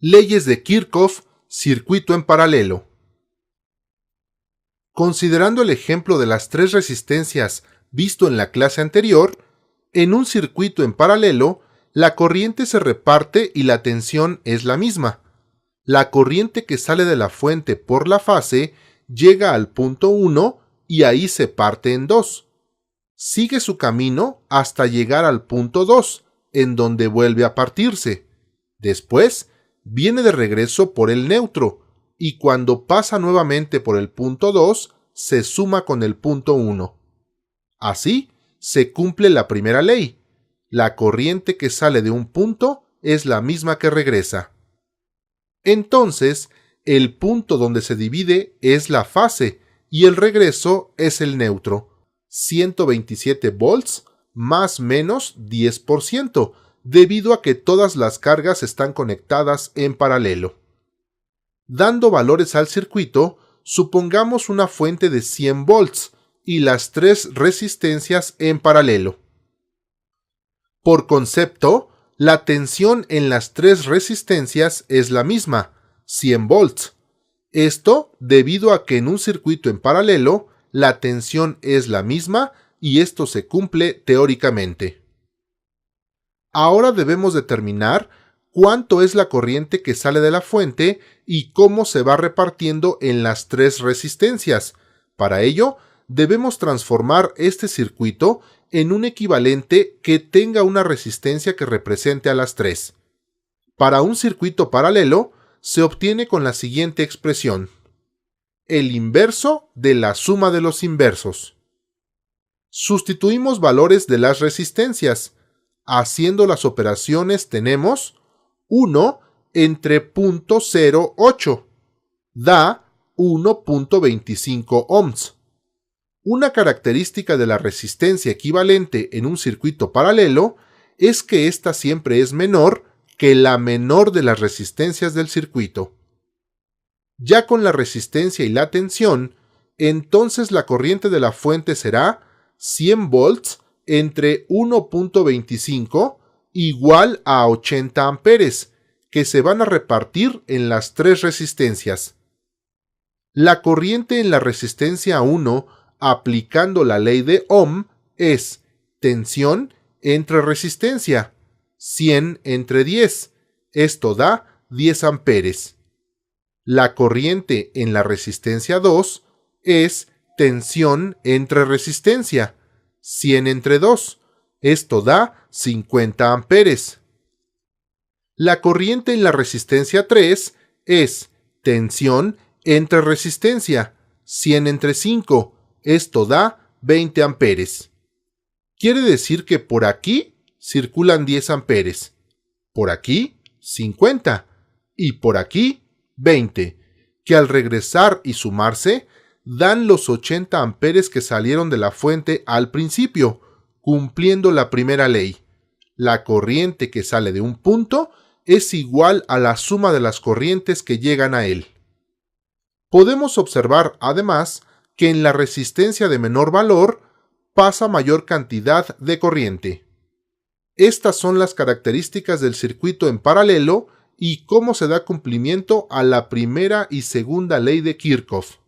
Leyes de Kirchhoff, circuito en paralelo. Considerando el ejemplo de las tres resistencias visto en la clase anterior, en un circuito en paralelo, la corriente se reparte y la tensión es la misma. La corriente que sale de la fuente por la fase llega al punto 1 y ahí se parte en dos. Sigue su camino hasta llegar al punto 2, en donde vuelve a partirse. Después, viene de regreso por el neutro, y cuando pasa nuevamente por el punto 2, se suma con el punto 1. Así, se cumple la primera ley. La corriente que sale de un punto es la misma que regresa. Entonces, el punto donde se divide es la fase, y el regreso es el neutro. 127 volts más menos 10%, debido a que todas las cargas están conectadas en paralelo. Dando valores al circuito, supongamos una fuente de 100 volts y las tres resistencias en paralelo. Por concepto, la tensión en las tres resistencias es la misma, 100 volts. Esto debido a que en un circuito en paralelo, la tensión es la misma y esto se cumple teóricamente. Ahora debemos determinar cuánto es la corriente que sale de la fuente y cómo se va repartiendo en las tres resistencias. Para ello, debemos transformar este circuito en un equivalente que tenga una resistencia que represente a las tres. Para un circuito paralelo, se obtiene con la siguiente expresión: el inverso de la suma de los inversos. Sustituimos valores de las resistencias. Haciendo las operaciones tenemos 1 entre 0.08, da 1.25 ohms. Una característica de la resistencia equivalente en un circuito paralelo es que ésta siempre es menor que la menor de las resistencias del circuito. Ya con la resistencia y la tensión, entonces la corriente de la fuente será 100 volts entre 1.25 igual a 80 amperes, que se van a repartir en las tres resistencias. La corriente en la resistencia 1, aplicando la ley de Ohm, es tensión entre resistencia, 100 entre 10, esto da 10 amperes. La corriente en la resistencia 2 es tensión entre resistencia, 100 entre 2, esto da 50 amperes. La corriente en la resistencia 3 es tensión entre resistencia, 100 entre 5, esto da 20 amperes. Quiere decir que por aquí circulan 10 amperes, por aquí 50 y por aquí 20, que al regresar y sumarse dan los 80 amperes que salieron de la fuente al principio, cumpliendo la primera ley. La corriente que sale de un punto es igual a la suma de las corrientes que llegan a él. Podemos observar, además, que en la resistencia de menor valor pasa mayor cantidad de corriente. Estas son las características del circuito en paralelo y cómo se da cumplimiento a la primera y segunda ley de Kirchhoff.